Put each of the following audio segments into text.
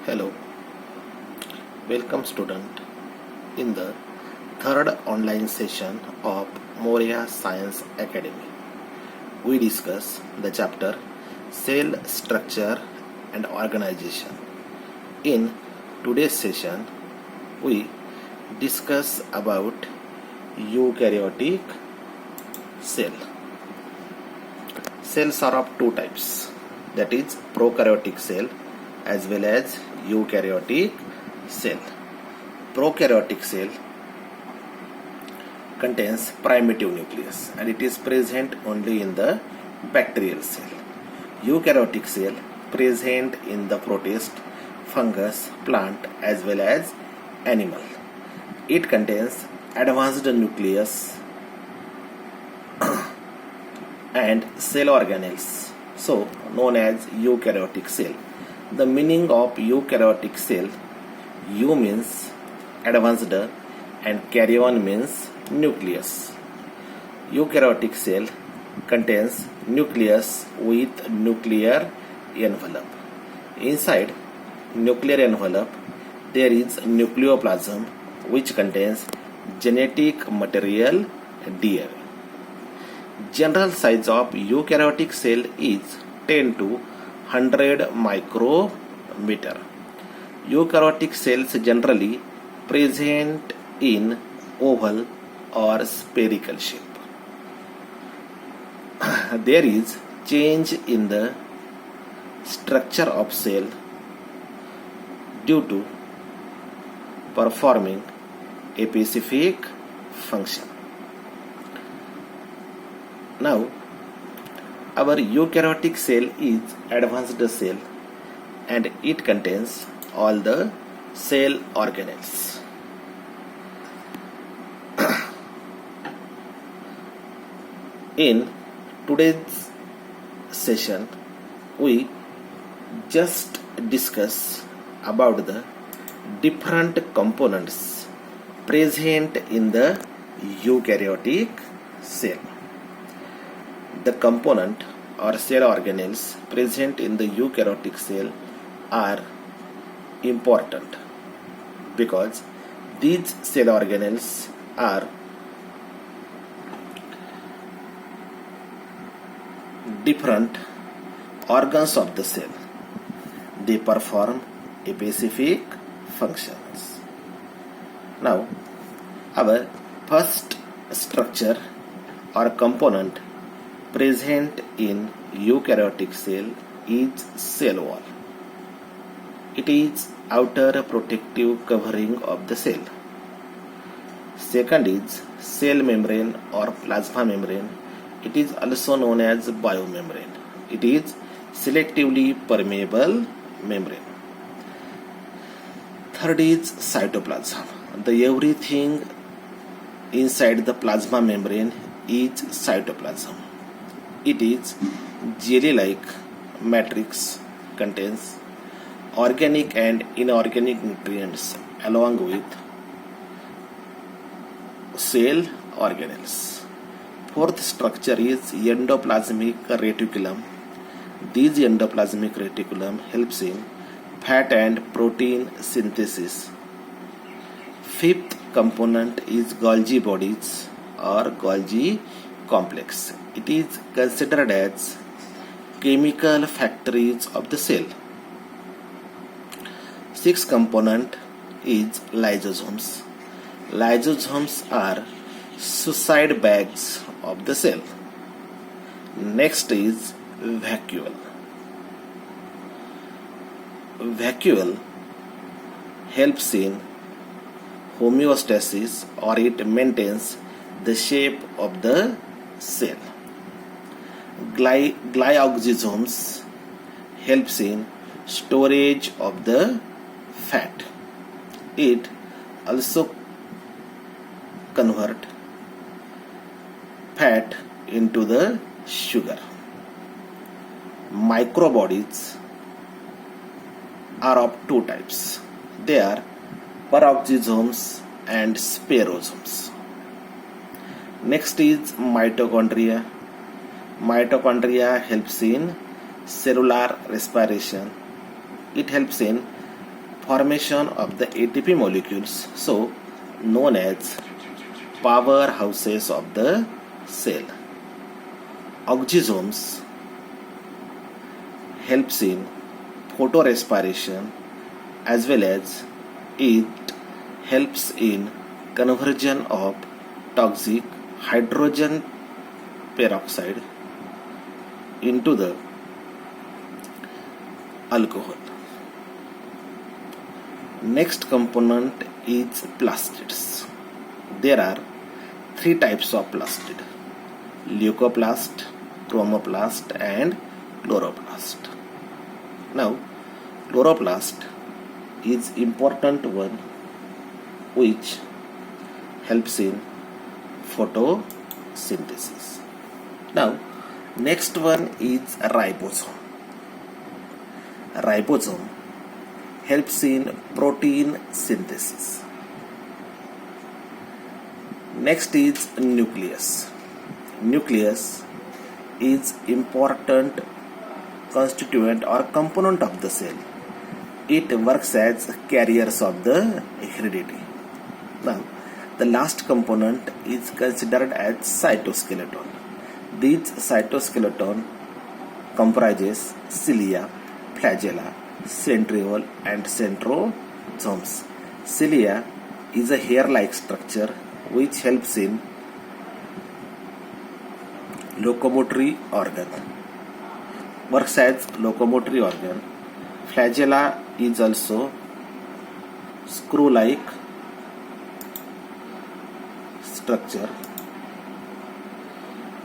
Hello, welcome student in the third online session of Moria Science Academy. We discuss the chapter Cell Structure and Organization. In today's session, we discuss about eukaryotic cell. Cells are of two types, that is prokaryotic cell as well as eukaryotic cell. Prokaryotic cell contains primitive nucleus and it is present only in the bacterial cell. Eukaryotic cell present in the protist, fungus, plant as well as animal. It contains advanced nucleus and cell organelles, so known as eukaryotic cell. The meaning of eukaryotic cell, Eu means advanced and karyon means nucleus. Eukaryotic cell contains nucleus with nuclear envelope. Inside nuclear envelope there is nucleoplasm which contains genetic material DNA. General size of eukaryotic cell is 10 to 100 micrometer. Eukaryotic cells generally present in oval or spherical shape. There is change in the structure of cell due to performing a specific function. Now, our eukaryotic cell is advanced cell and it contains all the cell organelles. In today's session, we just discuss about the different components present in the eukaryotic cell. The component or cell organelles present in the eukaryotic cell are important because these cell organelles are different organs of the cell. They perform a specific functions. Now, our first structure or component present in eukaryotic cell is cell wall. It is outer protective covering of the cell. Second is cell membrane or plasma membrane. It is also known as biomembrane. It is selectively permeable membrane. Third is cytoplasm. The everything inside the plasma membrane is cytoplasm. It is jelly-like matrix, contains organic and inorganic nutrients along with cell organelles. Fourth structure is endoplasmic reticulum. This endoplasmic reticulum helps in fat and protein synthesis. Fifth component is Golgi bodies or Golgi complex. It is considered as chemical factories of the cell. Sixth component is lysosomes. Lysosomes are suicide bags of the cell. Next is vacuole. Vacuole helps in homeostasis or it maintains the shape of the cell. Glyoxysomes helps in storage of the fat. It also convert fat into the sugar. Microbodies are of two types. They are peroxisomes and spirosomes. Next is mitochondria. Mitochondria helps in cellular respiration. It helps in formation of the ATP molecules, so known as powerhouses of the cell. Oxysomes helps in photorespiration as well as it helps in conversion of toxic hydrogen peroxide into the alcohol. Next component is plastids. There are three types of plastid: leucoplast, chromoplast and chloroplast. Now, chloroplast is important one which helps in photosynthesis. Now, next one is ribosome. Ribosome helps in protein synthesis. Next is nucleus. Nucleus is important constituent or component of the cell. It works as carriers of the heredity. Now, the last component is considered as cytoskeleton. This cytoskeleton comprises cilia, flagella, centriole and centrosomes. Cilia is a hair-like structure which helps in locomotory organ. Works as locomotory organ. Flagella is also screw-like structure.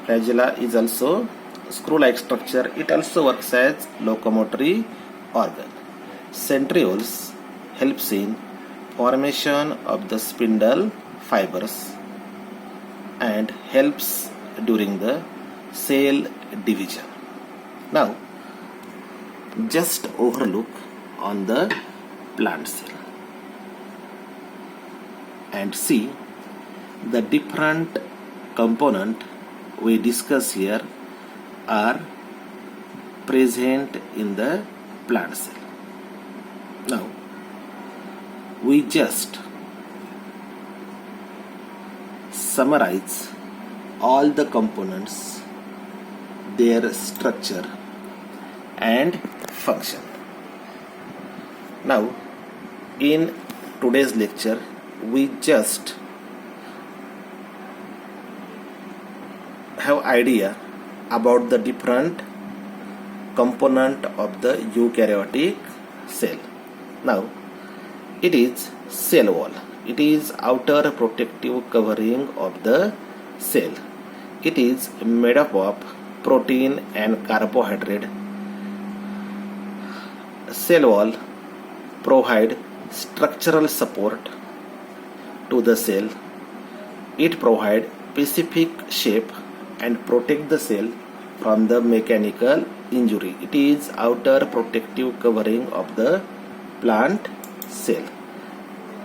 Flagella is also screw-like structure. It also works as locomotory organ. Centrioles helps in formation of the spindle fibers and helps during the cell division. Now, just overlook on the plant cell and see the different component we discuss here are present in the plant cell. Now, we just summarize all the components, their structure and function. Now, in today's lecture, we just have idea about the different component of the eukaryotic cell. Now, it is cell wall. It is outer protective covering of the cell. It is made up of protein and carbohydrate. Cell wall provide structural support to the cell. It provide specific shape and protect the cell from the mechanical injury. It is outer protective covering of the plant cell.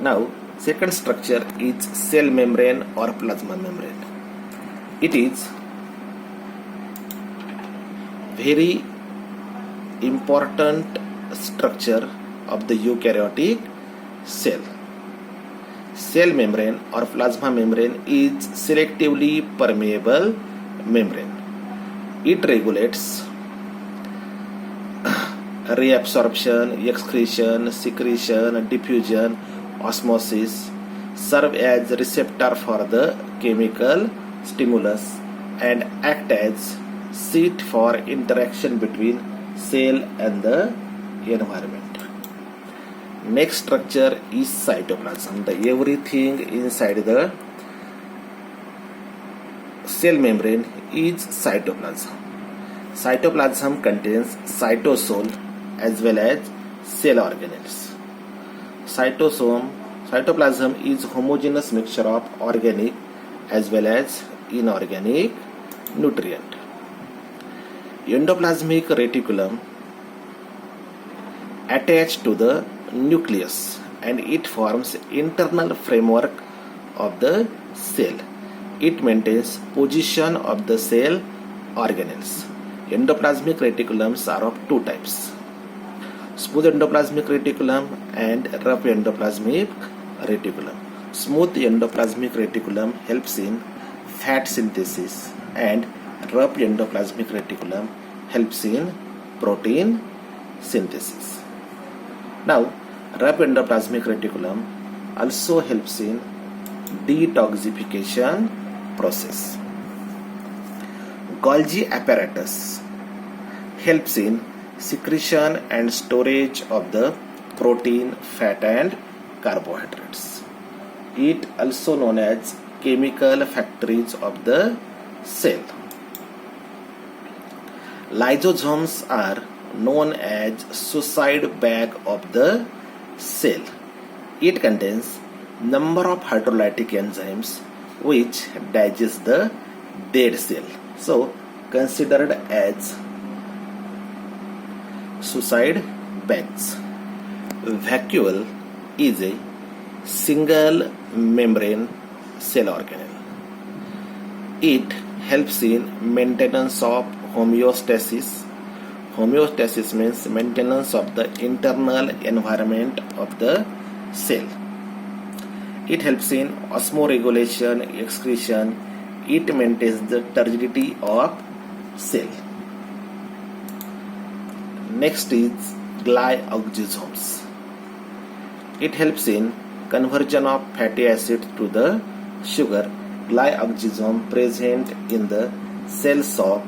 Now, second structure is cell membrane or plasma membrane. It is very important structure of the eukaryotic cell. Cell membrane or plasma membrane is selectively permeable membrane. It regulates reabsorption, excretion, secretion, diffusion, osmosis, serve as receptor for the chemical stimulus and act as seat for interaction between cell and the environment. Next structure is cytoplasm. The everything inside the cell membrane is cytoplasm. Cytoplasm contains cytosol as well as cell organelles. Cytoplasm is homogeneous mixture of organic as well as inorganic nutrient. Endoplasmic reticulum attached to the nucleus and it forms internal framework of the cell. It maintains position of the cell organelles. Endoplasmic reticulums are of two types: smooth endoplasmic reticulum and rough endoplasmic reticulum. Smooth endoplasmic reticulum helps in fat synthesis and rough endoplasmic reticulum helps in protein synthesis. Now, rough endoplasmic reticulum also helps in detoxification process. Golgi apparatus helps in secretion and storage of the protein, fat and carbohydrates. It also known as chemical factories of the cell. Lysosomes are known as suicide bag of the cell. It contains number of hydrolytic enzymes which digest the dead cell. So considered as suicide bags. Vacuole is a single membrane cell organelle. It helps in maintenance of homeostasis. Homeostasis means maintenance of the internal environment of the cell. It helps in osmoregulation, excretion. It maintains the turgidity of cell. Next is glyoxysomes. It helps in conversion of fatty acid to the sugar. Glyoxysome present in the cells of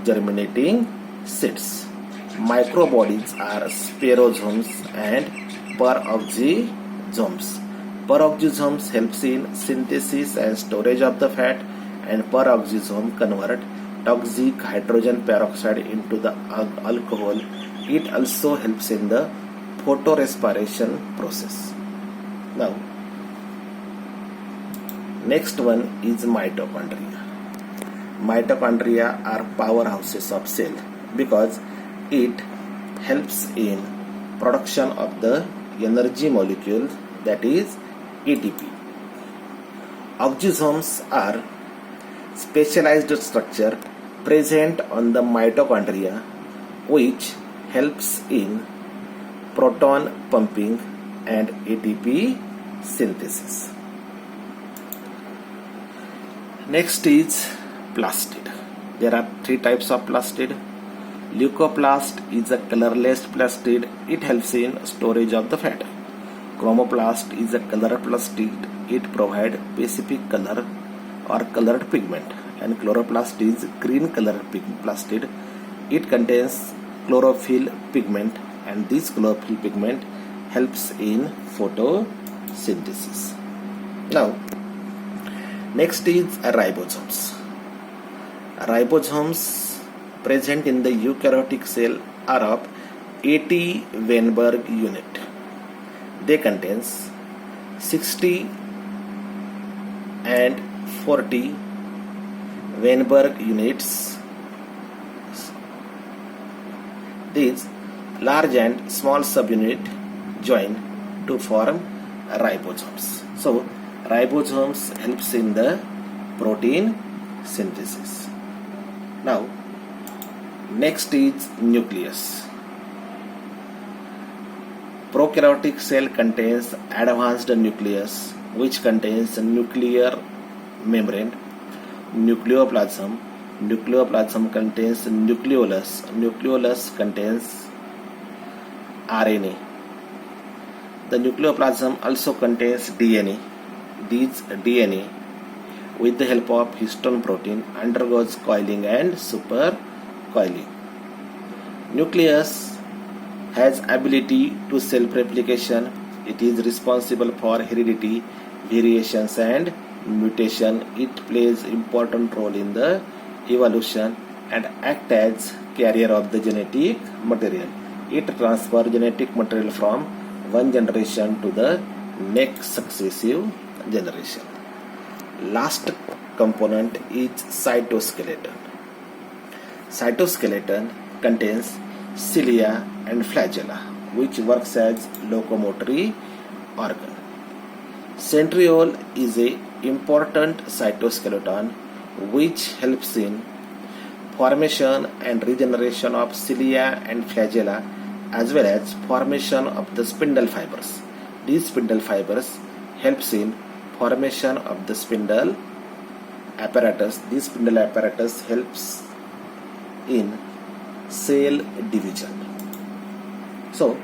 germinating seeds. Microbodies are spirosomes and peroxisomes. Peroxisomes helps in synthesis and storage of the fat, and peroxisome convert toxic hydrogen peroxide into the alcohol. It also helps in the photorespiration process. Now, next one is mitochondria. Mitochondria are powerhouses of cell because it helps in production of the energy molecule, that is ATP. Oxysomes are specialized structure present on the mitochondria which helps in proton pumping and ATP synthesis. Next is plastid. There are three types of plastid. Leucoplast is a colorless plastid. It helps in storage of the fat. Chromoplast is a color plastid. It provides specific color or colored pigment. And chloroplast is green colored plastid. It contains chlorophyll pigment, and this chlorophyll pigment helps in photosynthesis. Now, next is ribosomes. Ribosomes present in the eukaryotic cell are of 80 Weinberg unit. They contains 60 and 40 Weinberg units. These large and small subunit join to form ribosomes. So ribosomes helps in the protein synthesis. Now, next is nucleus. Prokaryotic cell contains advanced nucleus which contains nuclear membrane. Nucleoplasm. Nucleoplasm contains nucleolus. Nucleolus contains RNA. The nucleoplasm also contains DNA. This DNA, with the help of histone protein, undergoes coiling and supercoiling. Nucleus has ability to self-replication. It is responsible for heredity, variations and mutation. It plays important role in the evolution and act as carrier of the genetic material. It transfers genetic material from one generation to the next successive generation. Last component is cytoskeleton. Cytoskeleton contains cilia and flagella, which works as locomotory organ. Centriole is a important cytoskeleton which helps in formation and regeneration of cilia and flagella as well as formation of the spindle fibers. These spindle fibers helps in formation of the spindle apparatus. This spindle apparatus helps in cell division. So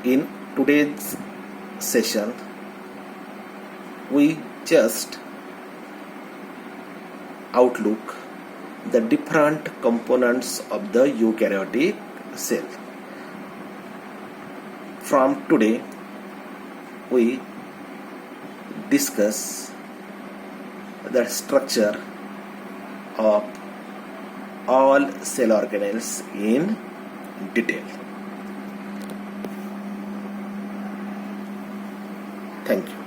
in today's session we just outlook the different components of the eukaryotic cell. From today we discuss the structure of all cell organelles in detail. Thank you.